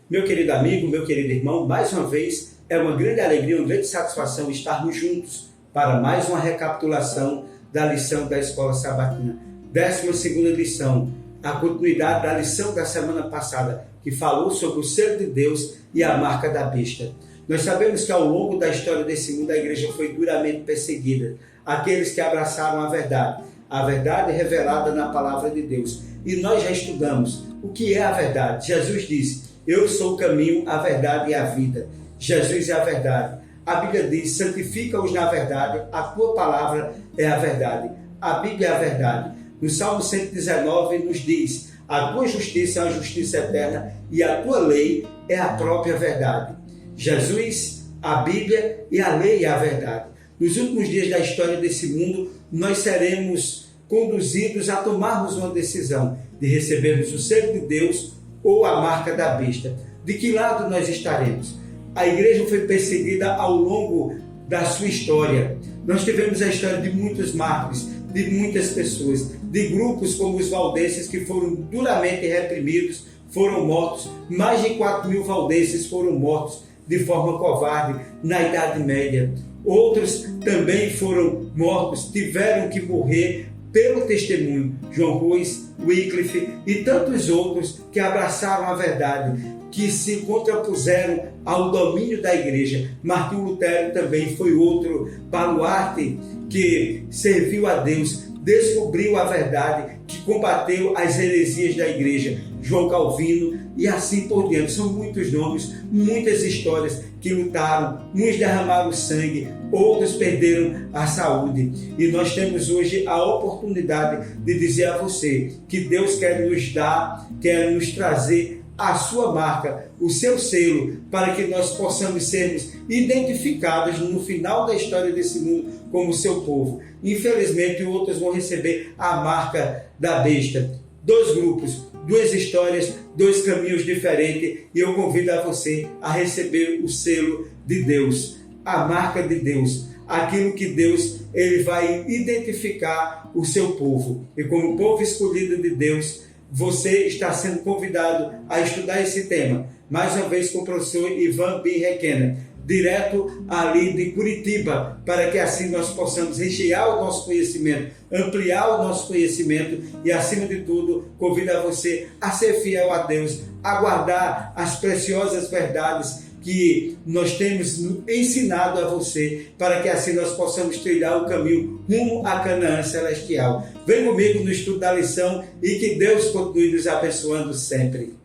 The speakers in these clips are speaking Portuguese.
Meu querido amigo, meu querido irmão, mais uma vez é uma grande alegria, uma grande satisfação estarmos juntos para mais uma recapitulação da lição da Escola Sabatina. 12ª lição, a continuidade da lição da semana passada, que falou sobre o selo de Deus e a marca da besta. Nós sabemos que ao longo da história desse mundo a igreja foi duramente perseguida. Aqueles que abraçaram a verdade revelada na palavra de Deus. E nós já estudamos o que é a verdade. Jesus disse: eu sou o caminho, a verdade e a vida. Jesus é a verdade. A Bíblia diz: santifica-os na verdade, a tua palavra é a verdade. A Bíblia é a verdade. No Salmo 119 nos diz: a tua justiça é uma justiça eterna e a tua lei é a própria verdade. Jesus, a Bíblia e a lei é a verdade. Nos últimos dias da história desse mundo, nós seremos conduzidos a tomarmos uma decisão de recebermos o selo de Deus ou a marca da besta. De que lado nós estaremos? A igreja foi perseguida ao longo da sua história. Nós tivemos a história de muitos mártires, de muitas pessoas, de grupos como os valdenses que foram duramente reprimidos, foram mortos. Mais de 4.000 valdenses foram mortos de forma covarde na Idade Média. Outros também foram mortos, tiveram que morrer pelo testemunho. João Ruiz, Wycliffe e tantos outros que abraçaram a verdade, que se contrapuseram ao domínio da igreja. Martinho Lutero também foi outro baluarte que serviu a Deus, descobriu a verdade, que combateu as heresias da igreja. João Calvino e assim por diante. São muitos nomes, muitas histórias que lutaram, uns derramaram sangue, outros perderam a saúde. E nós temos hoje a oportunidade de dizer a você que Deus quer nos dar, quer nos trazer a sua marca, o seu selo, para que nós possamos sermos identificados no final da história desse mundo como seu povo. Infelizmente, outros vão receber a marca da besta. Dois grupos, duas histórias, dois caminhos diferentes, e eu convido a você a receber o selo de Deus, a marca de Deus, aquilo que Deus ele vai identificar o seu povo. E como povo escolhido de Deus, você está sendo convidado a estudar esse tema, mais uma vez com o professor Ivan B. Requena, direto ali de Curitiba, para que assim nós possamos rechear o nosso conhecimento, ampliar o nosso conhecimento e, acima de tudo, convido a você a ser fiel a Deus, a guardar as preciosas verdades que nós temos ensinado a você, para que assim nós possamos trilhar o caminho rumo a Canaã celestial. Vem comigo no estudo da lição e que Deus continue nos abençoando sempre.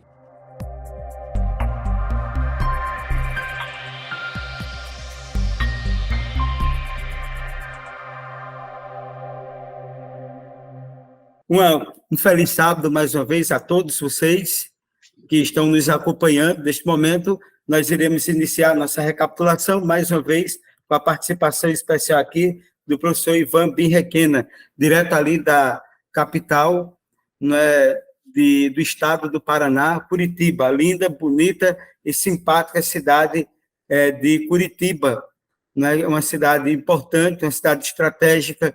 Um feliz sábado mais uma vez a todos vocês que estão nos acompanhando. Neste momento, nós iremos iniciar nossa recapitulação, mais uma vez, com a participação especial aqui do professor Ivan B. Requena, direto ali da capital, né, do estado do Paraná, Curitiba, a linda, bonita e simpática cidade de Curitiba, né, uma cidade importante, uma cidade estratégica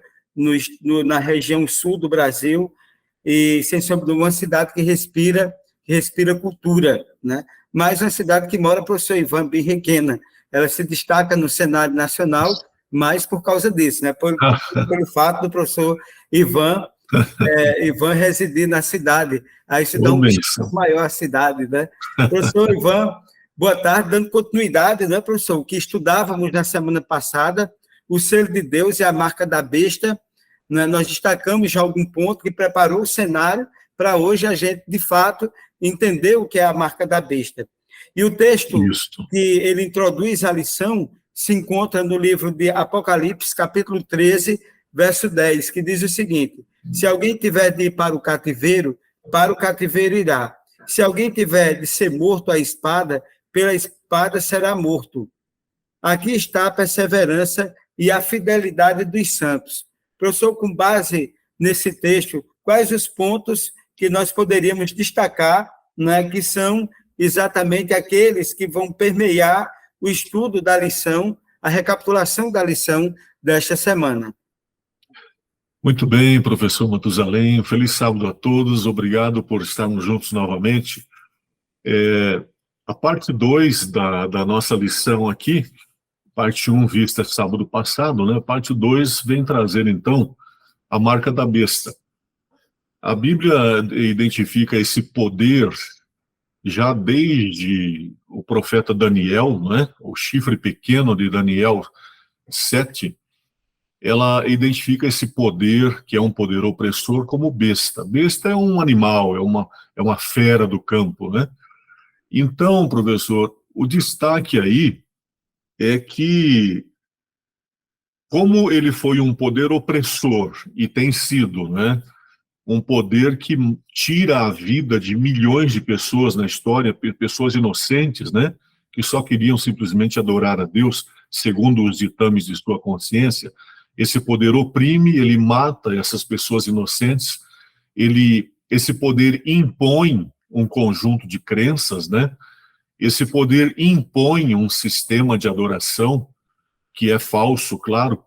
na região sul do Brasil, e, sem sombra de uma cidade que respira cultura, né? Mas uma cidade que mora o professor Ivan B. Requena. Ela se destaca no cenário nacional, mais por causa disso, né? Pelo fato do professor Ivan residir na cidade. Aí isso dá um maior à cidade, né? Professor Ivan, boa tarde, dando continuidade, né, professor? O que estudávamos na semana passada, o selo de Deus e a marca da besta, né? Nós destacamos já algum ponto que preparou o cenário para hoje a gente, de fato, entender o que é a marca da besta. E o texto que ele introduz a lição se encontra no livro de Apocalipse, capítulo 13, verso 10, que diz o seguinte: se alguém tiver de ir para o cativeiro irá. Se alguém tiver de ser morto à espada, pela espada será morto. Aqui está a perseverança e a fidelidade dos santos. Professor, com base nesse texto, quais os pontos que nós poderíamos destacar, né, que são exatamente aqueles que vão permear o estudo da lição, a recapitulação da lição desta semana? Muito bem, professor Matusalém. Feliz sábado a todos. Obrigado por estarmos juntos novamente. A parte 2 da nossa lição aqui, parte 1 vista sábado passado, né? Parte 2 vem trazer, então, a marca da besta. A Bíblia identifica esse poder já desde o profeta Daniel, né? O chifre pequeno de Daniel 7, ela identifica esse poder, que é um poder opressor, como besta. Besta é um animal, é uma fera do campo, né? Então, professor, o destaque aí é que, como ele foi um poder opressor, e tem sido, né, um poder que tira a vida de milhões de pessoas na história, pessoas inocentes, né, que só queriam simplesmente adorar a Deus, segundo os ditames de sua consciência. Esse poder oprime, ele mata essas pessoas inocentes, esse poder impõe um conjunto de crenças, né? Esse poder impõe um sistema de adoração que é falso, claro.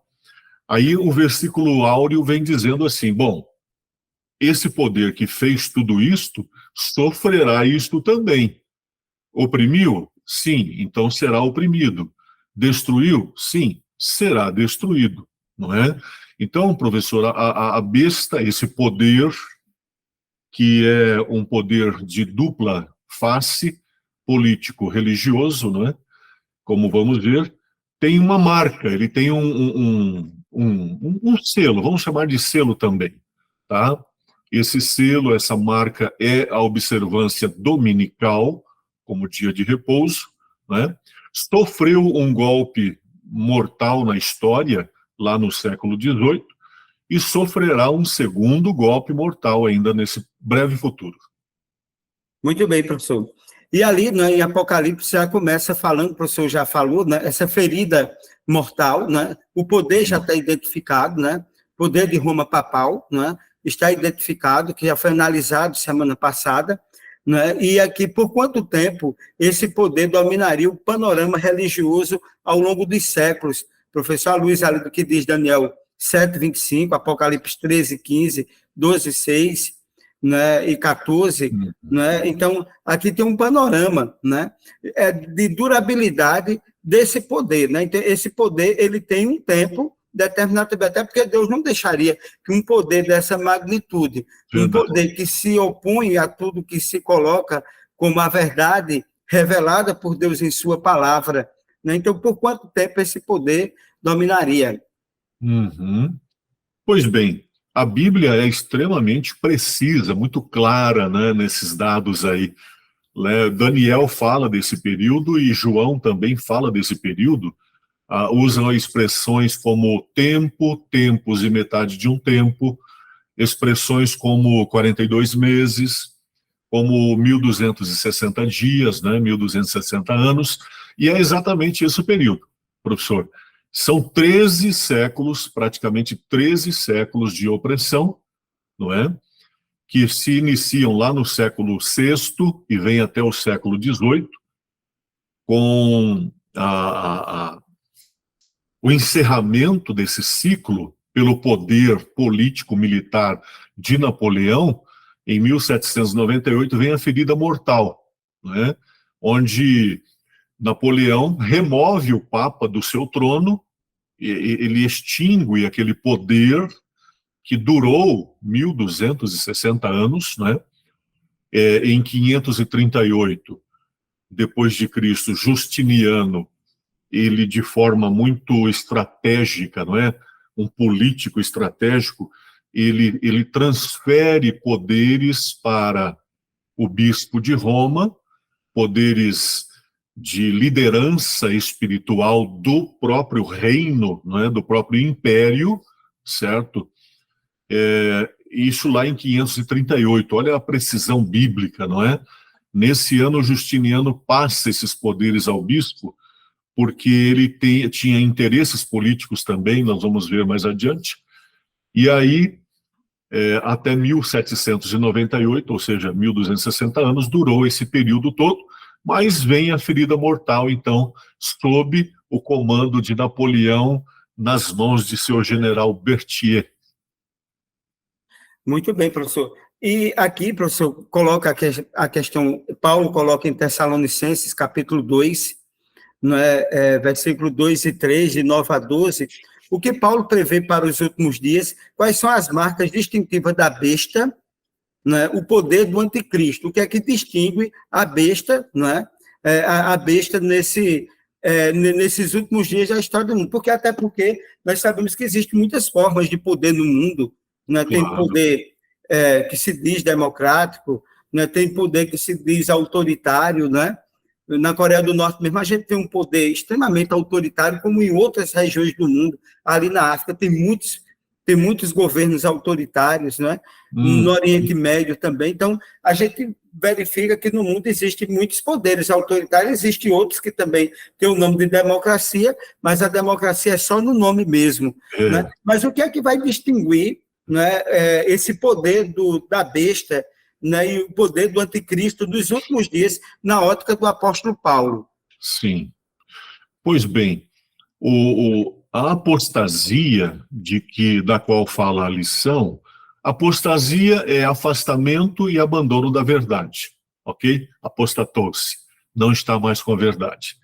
Aí o versículo áureo vem dizendo assim: bom, esse poder que fez tudo isto sofrerá isto também. Oprimiu? Sim, então será oprimido. Destruiu? Sim, será destruído, não é? Então, professor, a besta, esse poder, que é um poder de dupla face, político-religioso, não é? Como vamos ver, tem uma marca, ele tem um selo, vamos chamar de selo também, tá? Esse selo, essa marca é a observância dominical, como dia de repouso, né? Sofreu um golpe mortal na história, lá no século XVIII, e sofrerá um segundo golpe mortal ainda nesse breve futuro. Muito bem, professor. E ali, né, em Apocalipse, já começa falando, o professor já falou, né, essa ferida mortal, né, o poder já está identificado, né, poder de Roma papal, né, está identificado, que já foi analisado semana passada, né, e aqui, por quanto tempo esse poder dominaria o panorama religioso ao longo dos séculos? Professor Luiz, ali do que diz Daniel 7:25, Apocalipse 13:15, 12:6, né, e 14, né? Então, aqui tem um panorama, né, de durabilidade desse poder, né? Então, esse poder, ele tem um tempo determinado, até porque Deus não deixaria que um poder dessa magnitude, um poder que se opõe a tudo que se coloca como a verdade revelada por Deus em sua palavra, né? Então, por quanto tempo esse poder dominaria? Uhum. Pois bem, a Bíblia é extremamente precisa, muito clara, né, nesses dados aí. Né? Daniel fala desse período e João também fala desse período. Usam expressões como tempo, tempos e metade de um tempo, expressões como 42 meses, como 1.260 dias, né, 1.260 anos, e é exatamente esse o período, professor. São 13 séculos, praticamente 13 séculos de opressão, não é? Que se iniciam lá no século VI e vem até o século XVIII, com o encerramento desse ciclo pelo poder político-militar de Napoleão. Em 1798 vem a ferida mortal, né? Onde Napoleão remove o Papa do seu trono, ele extingue aquele poder que durou 1.260 anos, né? Em 538, depois de Cristo, Justiniano, ele de forma muito estratégica, não é? Um político estratégico, ele transfere poderes para o bispo de Roma, poderes de liderança espiritual do próprio reino, não é? Do próprio império, certo? Isso lá em 538, olha a precisão bíblica, não é? Nesse ano, Justiniano passa esses poderes ao bispo, porque ele tinha interesses políticos também, nós vamos ver mais adiante, e aí, até 1798, ou seja, 1.260 anos, durou esse período todo, mas vem a ferida mortal, então, sob o comando de Napoleão, nas mãos de seu general Berthier. Muito bem, professor. E aqui, professor, coloca a questão, Paulo coloca em Tessalonicenses, capítulo 2, versículo 2 e 3, de 9 a 12, o que Paulo prevê para os últimos dias, quais são as marcas distintivas da besta, o poder do anticristo, o que é que distingue a besta, a besta nesses últimos dias da história do mundo, porque nós sabemos que existem muitas formas de poder no mundo, tem Claro. poder que se diz democrático, tem poder que se diz autoritário, Na Coreia do Norte mesmo, a gente tem um poder extremamente autoritário, como em outras regiões do mundo. Ali na África tem muitos governos autoritários, No Oriente Médio também. Então, a gente verifica que no mundo existem muitos poderes autoritários, existem outros que também têm o nome de democracia, mas a democracia é só no nome mesmo. Mas o que é que vai distinguir esse poder da besta, e o poder do anticristo dos últimos dias na ótica do apóstolo Paulo? Sim. Pois bem, a apostasia da qual fala a lição, apostasia é afastamento e abandono da verdade, ok? Apostatou-se, não está mais com a verdade.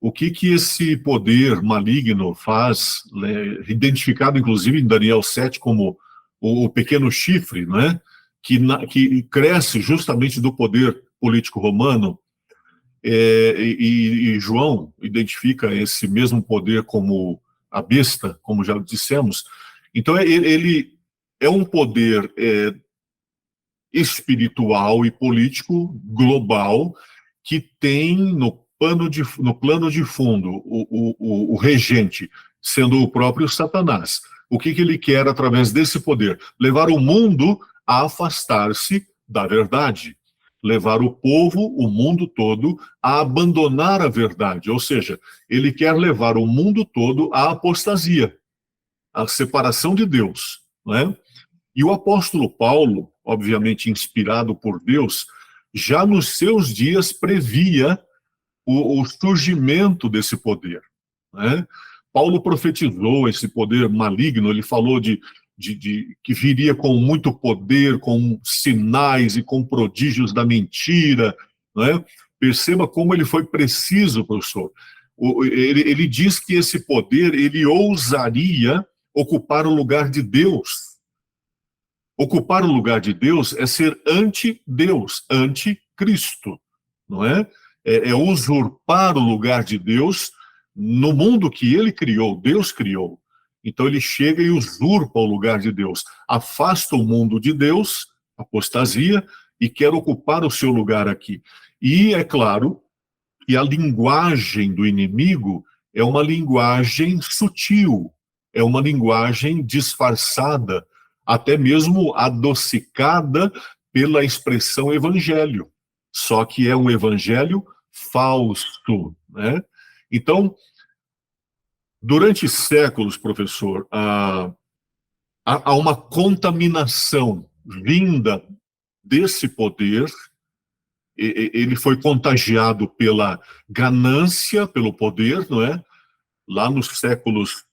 O que esse poder maligno faz, identificado inclusive em Daniel 7 como o pequeno chifre, que cresce justamente do poder político romano, e João identifica esse mesmo poder como a besta, como já dissemos. Então, ele é um poder espiritual e político global que tem no plano de fundo o regente, sendo o próprio Satanás. O que ele quer através desse poder? Levar o mundo a afastar-se da verdade. Levar o povo, o mundo todo, a abandonar a verdade. Ou seja, ele quer levar o mundo todo à apostasia, à separação de Deus. E o apóstolo Paulo, obviamente inspirado por Deus, já nos seus dias previa o surgimento desse poder. Paulo profetizou esse poder maligno, ele falou de que viria com muito poder, com sinais e com prodígios da mentira. Perceba como ele foi preciso, professor. Ele diz que esse poder, ele ousaria ocupar o lugar de Deus. Ocupar o lugar de Deus é ser anti-Deus, anti-Cristo, não é? É usurpar o lugar de Deus no mundo que ele criou, Deus criou. Então ele chega e usurpa o lugar de Deus, afasta o mundo de Deus, apostasia, e quer ocupar o seu lugar aqui. E é claro que a linguagem do inimigo é uma linguagem sutil, é uma linguagem disfarçada, até mesmo adocicada pela expressão evangelho. Só que é um evangelho falso, Então, durante séculos, professor, há uma contaminação vinda desse poder. Ele foi contagiado pela ganância, pelo poder, Lá nos séculos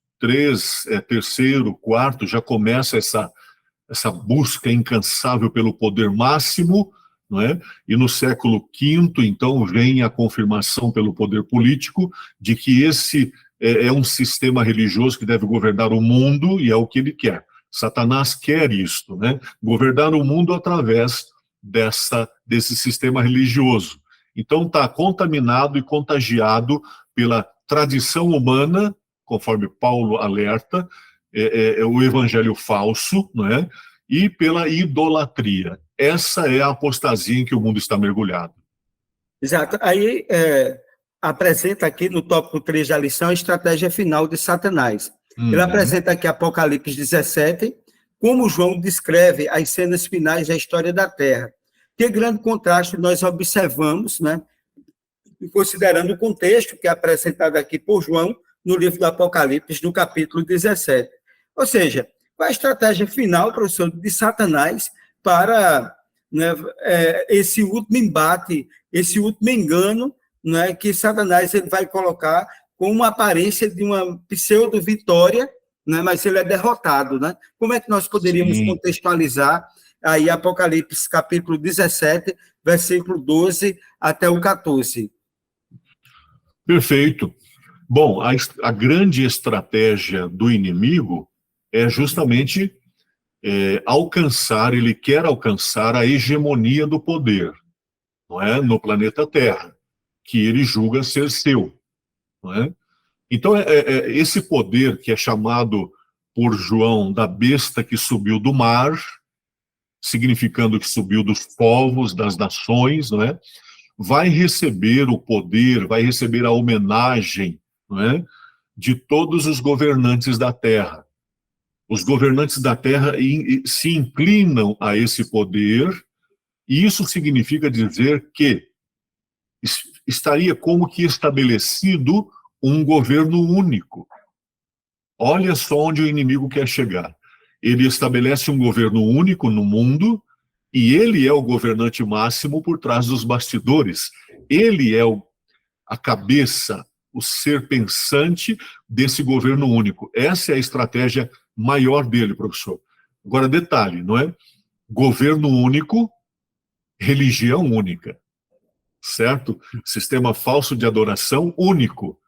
terceiro, quarto, já começa essa busca incansável pelo poder máximo, E no século V, então, vem a confirmação pelo poder político de que esse é um sistema religioso que deve governar o mundo, e é o que ele quer. Satanás quer isto, Governar o mundo através desse sistema religioso. Então está contaminado e contagiado pela tradição humana, conforme Paulo alerta, o evangelho falso, E pela idolatria. Essa é a apostasia em que o mundo está mergulhado. Exato. Aí apresenta aqui no tópico 3 da lição a estratégia final de Satanás. Ele apresenta aqui Apocalipse 17, como João descreve as cenas finais da história da Terra. Que grande contraste nós observamos, considerando o contexto que é apresentado aqui por João no livro do Apocalipse, no capítulo 17. Ou seja, qual a estratégia final, professor, de Satanás para esse último embate, esse último engano, que Satanás ele vai colocar com uma aparência de uma pseudo-vitória, né? Mas ele é derrotado, né? Como é que nós poderíamos contextualizar aí Apocalipse capítulo 17, versículo 12 até o 14? Perfeito. Bom, a grande estratégia do inimigo é justamente ele quer alcançar a hegemonia do poder, não é? No planeta Terra, que ele julga ser seu, não é? Então, esse poder que é chamado por João da besta que subiu do mar, significando que subiu dos povos, das nações, não é? Vai receber o poder, vai receber a homenagem, não é? De todos os governantes da Terra. Os governantes da Terra se inclinam a esse poder, e isso significa dizer que estaria como que estabelecido um governo único. Olha só onde o inimigo quer chegar. Ele estabelece um governo único no mundo, e ele é o governante máximo por trás dos bastidores. Ele é a cabeça, o ser pensante desse governo único. Essa é a estratégia maior dele, professor. Agora, detalhe, não é? Governo único, religião única, certo? Sistema falso de adoração único.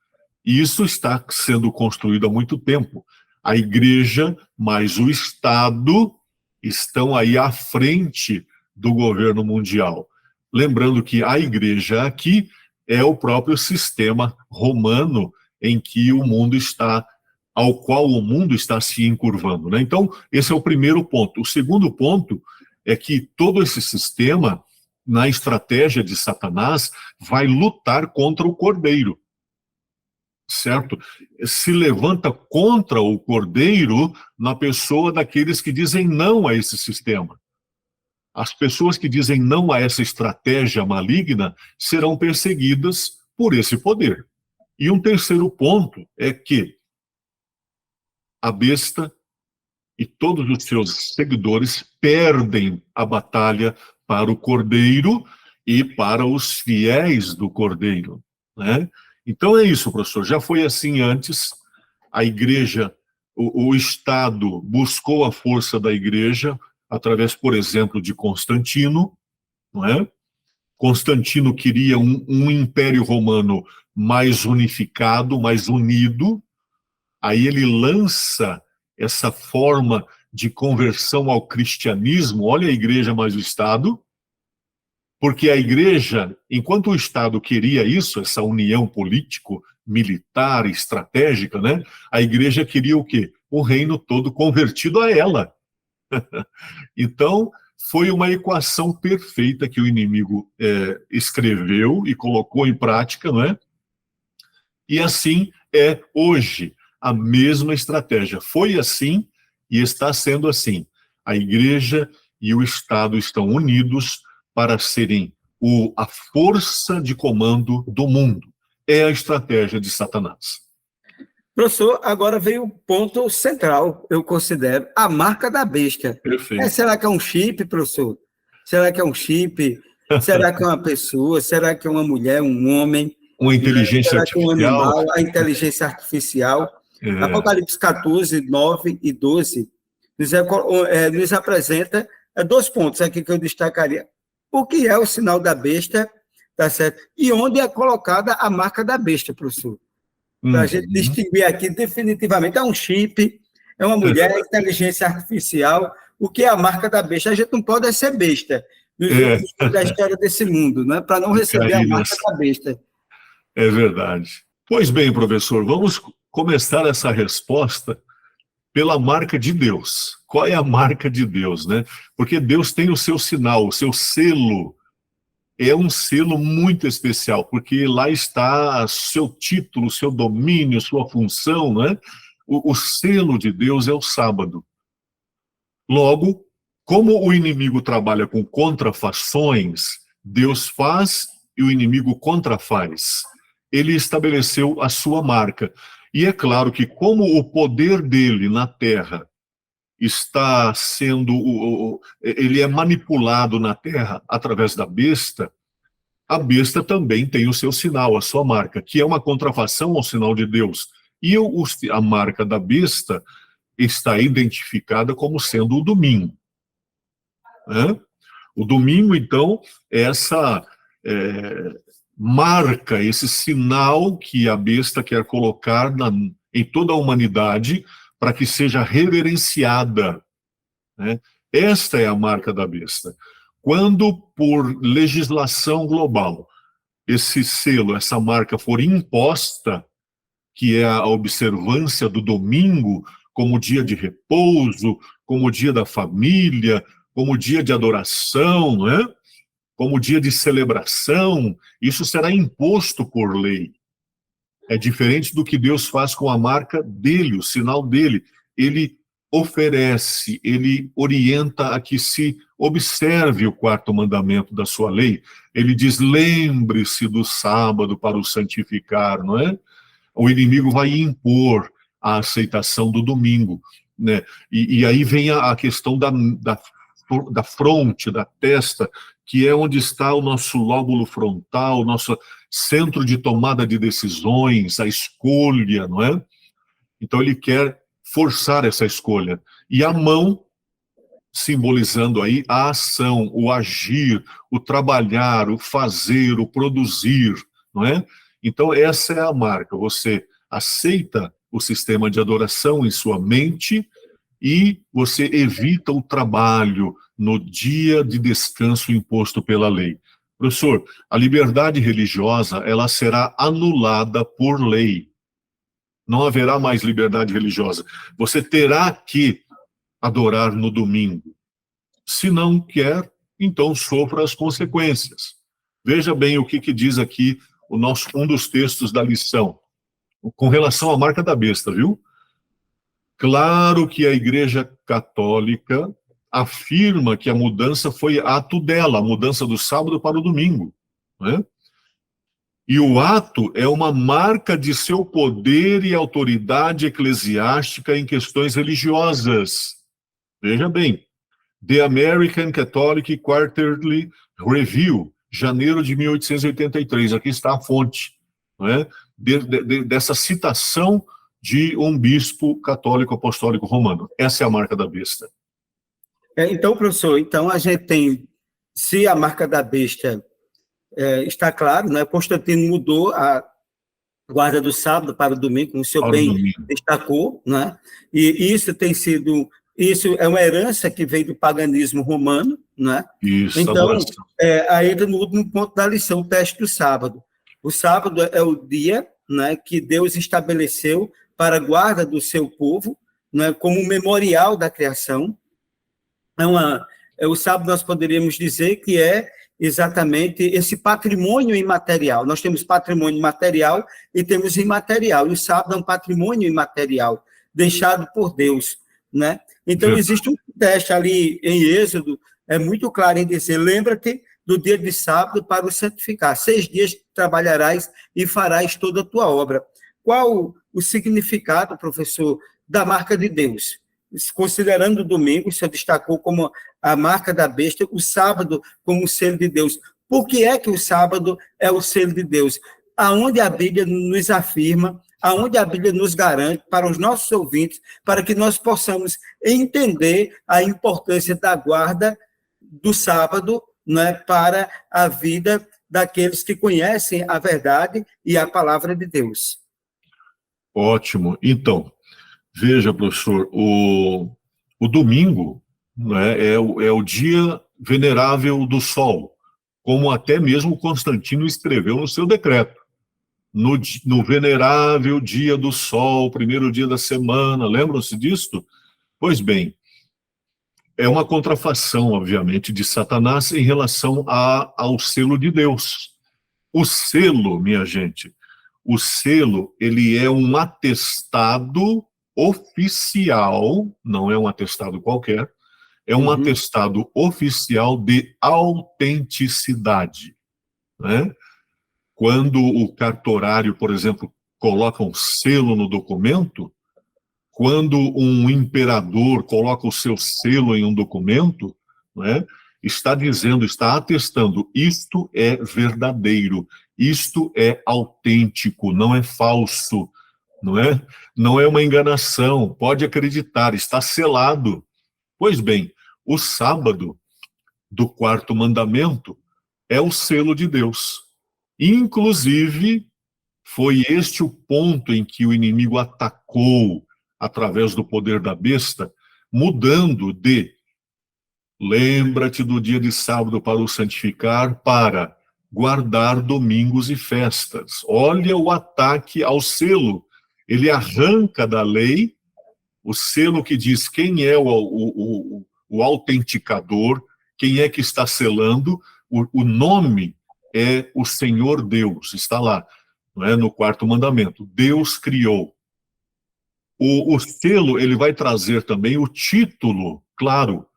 E isso está sendo construído há muito tempo. A igreja mais o Estado estão aí à frente do governo mundial. Lembrando que a igreja aqui é o próprio sistema romano em que ao qual o mundo está se encurvando, né? Então, esse é o primeiro ponto. O segundo ponto é que todo esse sistema, na estratégia de Satanás, vai lutar contra o Cordeiro, certo? Se levanta contra o Cordeiro na pessoa daqueles que dizem não a esse sistema. As pessoas que dizem não a essa estratégia maligna serão perseguidas por esse poder. E um terceiro ponto é que a besta e todos os seus seguidores perdem a batalha para o Cordeiro e para os fiéis do Cordeiro, né? Então é isso, professor. Já foi assim antes. A igreja, o Estado buscou a força da igreja através, por exemplo, de Constantino, não é? Constantino queria um império romano mais unificado, mais unido. Aí ele lança essa forma de conversão ao cristianismo. Olha a igreja mais o Estado, porque a igreja, enquanto o Estado queria isso, essa união político-militar, estratégica, né? A igreja queria o quê? O reino todo convertido a ela. Então, foi uma equação perfeita que o inimigo escreveu e colocou em prática, não é? E assim é hoje a mesma estratégia. Foi assim e está sendo assim. A igreja e o Estado estão unidos para serem a força de comando do mundo. É a estratégia de Satanás. Professor, agora veio o ponto central, eu considero, a marca da besta. Perfeito. Será que é um chip, professor? Será que é um chip? Será que é uma pessoa? Será que é uma mulher, um homem? Uma inteligência Será artificial? que é um animal? A inteligência artificial? Apocalipse 14, 9 e 12 nos apresenta 2 pontos aqui que eu destacaria. O que é o sinal da besta, tá certo? E onde é colocada a marca da besta, professor? Para a gente distinguir aqui definitivamente. É um chip, é uma mulher, é inteligência artificial. O que é a marca da besta? A gente não pode ser besta da história desse mundo, né? Para não receber a marca da besta. É verdade. Pois bem, professor, vamos começar essa resposta pela marca de Deus. Qual é a marca de Deus, né? Porque Deus tem o seu sinal, o seu selo. É um selo muito especial, porque lá está seu título, seu domínio, sua função, né? O selo de Deus é o sábado. Logo, como o inimigo trabalha com contrafações, Deus faz e o inimigo contrafaz. Ele estabeleceu a sua marca. E é claro que como o poder dele na terra está sendo, ele é manipulado na terra através da besta, a besta também tem o seu sinal, a sua marca, que é uma contrafação ao sinal de Deus. E a marca da besta está identificada como sendo o domingo, né? O domingo, então, é essa marca, esse sinal que a besta quer colocar em toda a humanidade para que seja reverenciada, né? Esta é a marca da besta. Quando, por legislação global, esse selo, essa marca for imposta, que é a observância do domingo como dia de repouso, como dia da família, como dia de adoração, né? Como dia de celebração, isso será imposto por lei. É diferente do que Deus faz com a marca dele, o sinal dele. Ele oferece, ele orienta a que se observe o quarto mandamento da sua lei. Ele diz, lembre-se do sábado para o santificar, não é? O inimigo vai impor a aceitação do domingo, né? E aí vem a questão da fronte, da testa, que é onde está o nosso lóbulo frontal, o nosso centro de tomada de decisões, a escolha, não é? Então ele quer forçar essa escolha. E a mão, simbolizando aí a ação, o agir, o trabalhar, o fazer, o produzir, não é? Então essa é a marca. Você aceita o sistema de adoração em sua mente e você evita o trabalho no dia de descanso imposto pela lei. Professor, a liberdade religiosa, ela será anulada por lei. Não haverá mais liberdade religiosa. Você terá que adorar no domingo. Se não quer, então sofra as consequências. Veja bem o que diz aqui um dos textos da lição, com relação à marca da besta, viu? Claro que a Igreja Católica afirma que a mudança foi ato dela, a mudança do sábado para o domingo, né? E o ato é uma marca de seu poder e autoridade eclesiástica em questões religiosas. Veja bem, The American Catholic Quarterly Review, janeiro de 1883, aqui está a fonte, né, dessa citação de um bispo católico apostólico romano. Essa é a marca da besta. Então, professor, então a gente tem, se a marca da besta está claro, né? Constantino mudou a guarda do sábado para o domingo, como o senhor bem destacou, né? E isso é uma herança que veio do paganismo romano, né? Isso, então, aí entra no último ponto da lição, o teste do sábado. O sábado é o dia, né, que Deus estabeleceu para a guarda do seu povo, né, como memorial da criação. O sábado nós poderíamos dizer que é exatamente esse patrimônio imaterial. Nós temos patrimônio material e temos imaterial. E o sábado é um patrimônio imaterial deixado por Deus, né? Então, existe um teste ali em Êxodo, é muito claro em dizer, lembra-te do dia de sábado para o santificar. 6 dias trabalharás e farás toda a tua obra. Qual o significado, professor, da marca de Deus? Considerando o domingo, o senhor destacou como a marca da besta, o sábado como o selo de Deus. Por que é que o sábado é o selo de Deus? Aonde a Bíblia nos afirma, aonde a Bíblia nos garante, para os nossos ouvintes, para que nós possamos entender a importância da guarda do sábado, né, para a vida daqueles que conhecem a verdade e a palavra de Deus. Ótimo. Então, veja, professor, o domingo, né, é o dia venerável do sol, como até mesmo Constantino escreveu no seu decreto. No venerável dia do sol, primeiro dia da semana, lembram-se disto? Pois bem, é uma contrafação, obviamente, de Satanás em relação ao selo de Deus. O selo, minha gente, o selo, ele é um atestado oficial, não é um atestado qualquer, é um atestado oficial de autenticidade, né? Quando o cartorário, por exemplo, coloca um selo no documento, quando um imperador coloca o seu selo em um documento, né, está dizendo, está atestando, isto é verdadeiro, isto é autêntico, não é falso, não é? Não é uma enganação, pode acreditar, está selado. Pois bem, o sábado do quarto mandamento é o selo de Deus. Inclusive, foi este o ponto em que o inimigo atacou através do poder da besta, mudando de lembra-te do dia de sábado para o santificar, para guardar domingos e festas. Olha o ataque ao selo. Ele arranca da lei o selo que diz quem é o autenticador, quem é que está selando. O nome é o Senhor Deus, está lá, não é? No quarto mandamento. Deus criou. O selo, ele vai trazer também o título, claro,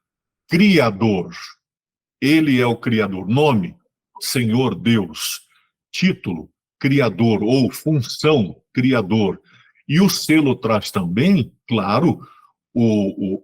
Criador. Ele é o Criador. Nome, Senhor Deus. Título, Criador, ou função, Criador. E o selo traz também, claro,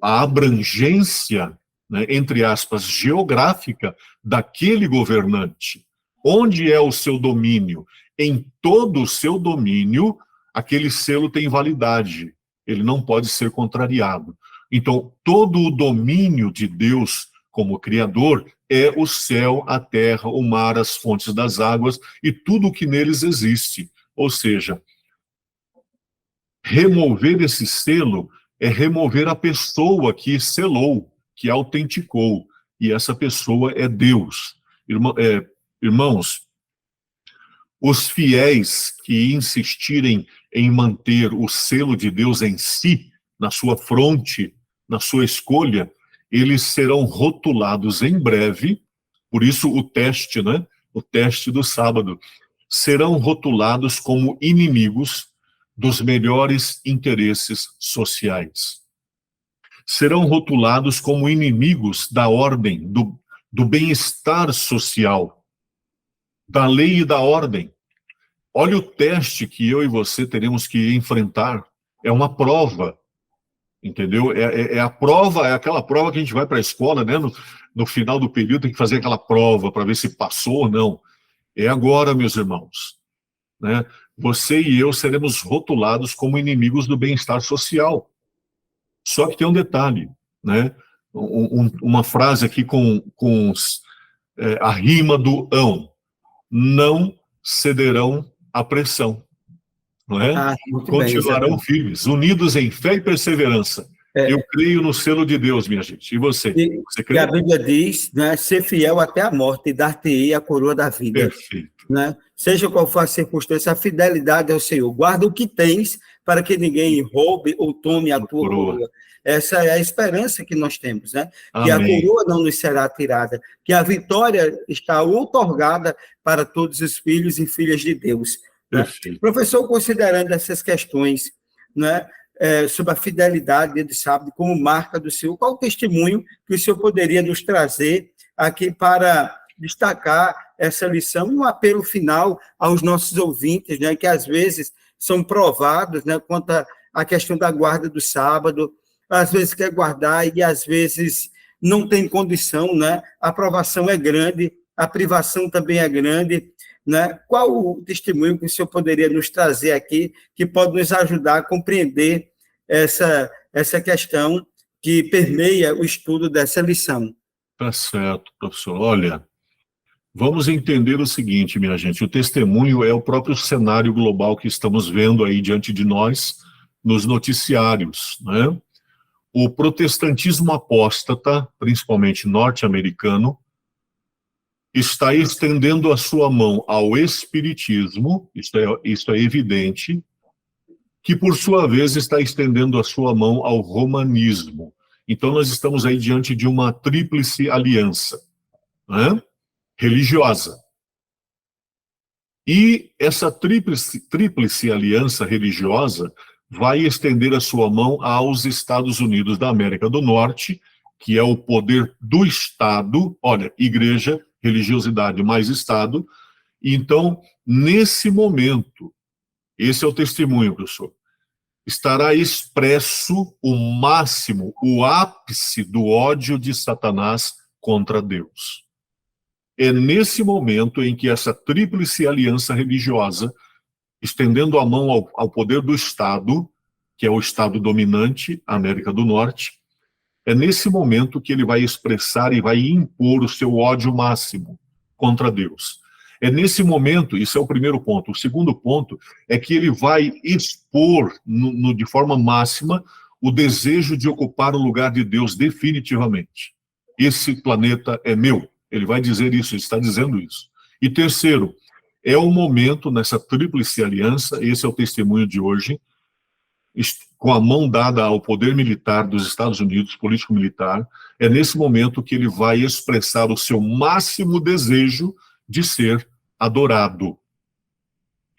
a abrangência, né, entre aspas, geográfica daquele governante. Onde é o seu domínio? Em todo o seu domínio, aquele selo tem validade. Ele não pode ser contrariado. Então, todo o domínio de Deus como Criador é o céu, a terra, o mar, as fontes das águas e tudo o que neles existe. Ou seja, remover esse selo é remover a pessoa que selou, que autenticou. E essa pessoa é Deus. Irmãos, os fiéis que insistirem em manter o selo de Deus em si, na sua fronte, na sua escolha, eles serão rotulados em breve, por isso o teste, né? O teste do sábado. Serão rotulados como inimigos dos melhores interesses sociais. Serão rotulados como inimigos da ordem, do bem-estar social, da lei e da ordem. Olha o teste que eu e você teremos que enfrentar. É uma prova, entendeu? É a prova, é aquela prova que a gente vai para a escola, né? No final do período tem que fazer aquela prova para ver se passou ou não. É agora, meus irmãos, né? Você e eu seremos rotulados como inimigos do bem-estar social. Só que tem um detalhe, né? Uma frase aqui com a rima do ão. Não cederão à pressão, não é? Muito bem, Continuarão exatamente. firmes, unidos em fé e perseverança. Eu É, creio no selo de Deus, minha gente. E você? Você e a crê? Bíblia diz, né, ser fiel até a morte e dar-te-ei a coroa da vida. Perfeito. Né? Seja qual for a circunstância, a fidelidade ao Senhor. Guarda o que tens para que ninguém roube ou tome a tua coroa. Essa é a esperança que nós temos, né? Que a Amém. coroa não nos será tirada, que a vitória está outorgada para todos os filhos e filhas de Deus. Né? Perfeito. Professor, considerando essas questões, né, sobre a fidelidade de sábado como marca do Senhor, qual o testemunho que o Senhor poderia nos trazer aqui para destacar essa lição e um apelo final aos nossos ouvintes, né, que às vezes são provados, né, quanto à questão da guarda do sábado, às vezes quer guardar e às vezes não tem condição, né? A provação é grande, a privação também é grande, né? Qual o testemunho que o senhor poderia nos trazer aqui que pode nos ajudar a compreender essa questão que permeia o estudo dessa lição? Tá certo, professor. Olha, vamos entender o seguinte, minha gente. O testemunho é o próprio cenário global que estamos vendo aí diante de nós nos noticiários, né? O protestantismo apóstata, principalmente norte-americano, está estendendo a sua mão ao espiritismo, isso é evidente, que por sua vez está estendendo a sua mão ao romanismo. Então nós estamos aí diante de uma tríplice aliança, né? Religiosa. E essa tríplice aliança religiosa vai estender a sua mão aos Estados Unidos da América do Norte, que é o poder do Estado, olha, igreja, religiosidade mais Estado. Então, nesse momento, esse é o testemunho, professor, estará expresso o máximo, o ápice do ódio de Satanás contra Deus. É nesse momento em que essa tríplice aliança religiosa estendendo a mão ao poder do Estado, que é o Estado dominante, a América do Norte. É nesse momento que ele vai expressar e vai impor o seu ódio máximo contra Deus. É nesse momento, isso é o primeiro ponto. O segundo ponto é que ele vai expor, de forma máxima, o desejo de ocupar o lugar de Deus definitivamente. Esse planeta é meu. Ele vai dizer isso, ele está dizendo isso. E terceiro, é o momento, nessa tríplice aliança, esse é o testemunho de hoje, com a mão dada ao poder militar dos Estados Unidos, político-militar, é nesse momento que ele vai expressar o seu máximo desejo de ser adorado.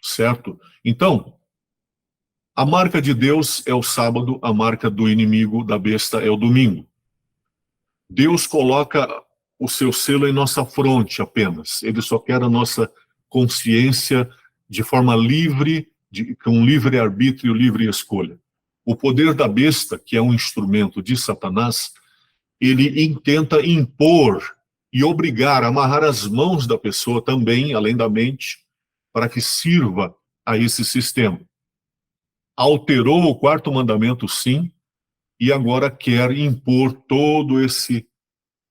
Certo? Então, a marca de Deus é o sábado, a marca do inimigo, da besta, é o domingo. Deus coloca o seu selo em nossa fronte apenas. Ele só quer a nossa consciência de forma livre, com livre arbítrio, livre escolha. O poder da besta, que é um instrumento de Satanás, ele tenta impor e obrigar, amarrar as mãos da pessoa também, além da mente, para que sirva a esse sistema. Alterou o quarto mandamento, sim, e agora quer impor todo esse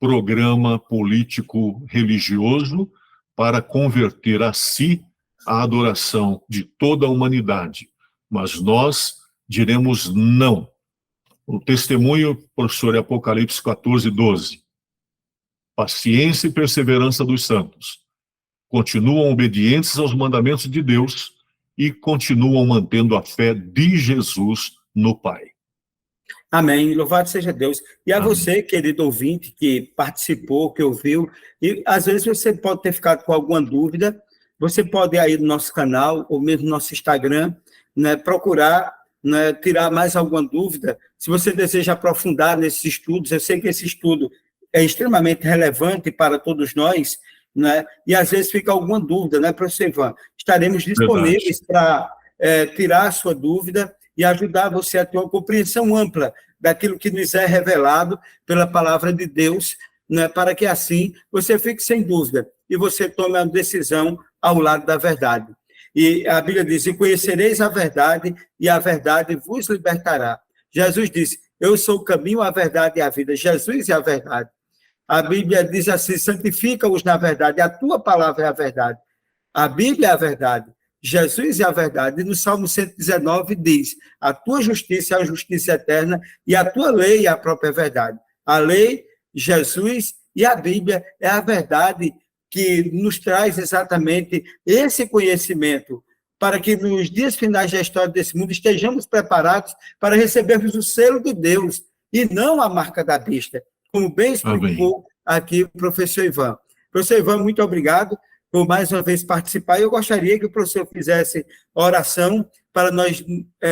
programa político religioso para converter a si a adoração de toda a humanidade. Mas nós diremos não. O testemunho, professor, é Apocalipse 14, 12. Paciência e perseverança dos santos. Continuam obedientes aos mandamentos de Deus e continuam mantendo a fé de Jesus no Pai. Amém. Louvado seja Deus. E a você, querido ouvinte, que participou, que ouviu, e às vezes você pode ter ficado com alguma dúvida, você pode ir aí no nosso canal, ou mesmo no nosso Instagram, né, procurar, né, tirar mais alguma dúvida. Se você deseja aprofundar nesses estudos, eu sei que esse estudo é extremamente relevante para todos nós, né, e às vezes fica alguma dúvida, né, professor Ivan? Estaremos disponíveis para tirar a sua dúvida e ajudar você a ter uma compreensão ampla daquilo que nos é revelado pela palavra de Deus, né, para que assim você fique sem dúvida e você tome a decisão ao lado da verdade. E a Bíblia diz, e conhecereis a verdade, e a verdade vos libertará. Jesus disse, eu sou o caminho, a verdade e a vida. Jesus é a verdade. A Bíblia diz assim, santifica-os na verdade, a tua palavra é a verdade. A Bíblia é a verdade. Jesus é a verdade. E no Salmo 119 diz, a tua justiça é a justiça eterna e a tua lei é a própria verdade. A lei, Jesus e a Bíblia é a verdade que nos traz exatamente esse conhecimento para que nos dias finais da história desse mundo estejamos preparados para recebermos o selo de Deus e não a marca da besta, como bem explicou aqui o professor Ivan. Professor Ivan, muito obrigado por mais uma vez participar. Eu gostaria que o professor fizesse oração para nós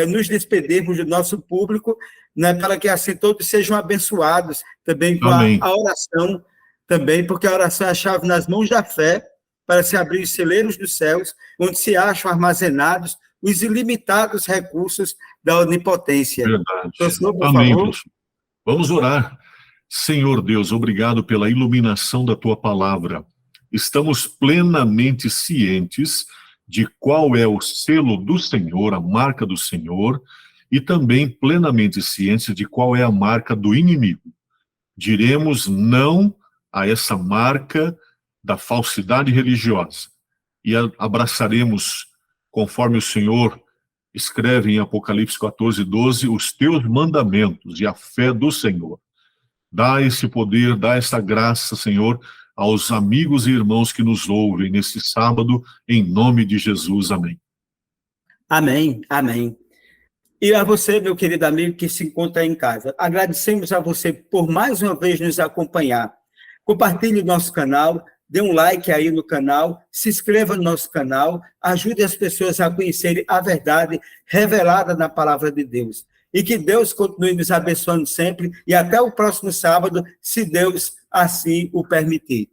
nos despedirmos do nosso público, né, para que assim todos sejam abençoados também com a oração, também, porque a oração é a chave nas mãos da fé para se abrir os celeiros dos céus, onde se acham armazenados os ilimitados recursos da onipotência. Verdade. Professor, por Amém, favor. professor. Vamos orar. Senhor Deus, obrigado pela iluminação da tua palavra. Estamos plenamente cientes de qual é o selo do Senhor, a marca do Senhor, e também plenamente cientes de qual é a marca do inimigo. Diremos não a essa marca da falsidade religiosa e abraçaremos, conforme o Senhor escreve em Apocalipse 14, 12, os teus mandamentos e a fé do Senhor. Dá esse poder, dá essa graça, Senhor, aos amigos e irmãos que nos ouvem nesse sábado, em nome de Jesus. Amém. Amém, amém. E a você, meu querido amigo, que se encontra em casa, agradecemos a você por mais uma vez nos acompanhar. Compartilhe o nosso canal, dê um like aí no canal, se inscreva no nosso canal, ajude as pessoas a conhecerem a verdade revelada na palavra de Deus. E que Deus continue nos abençoando sempre e até o próximo sábado, se Deus assim o permitir.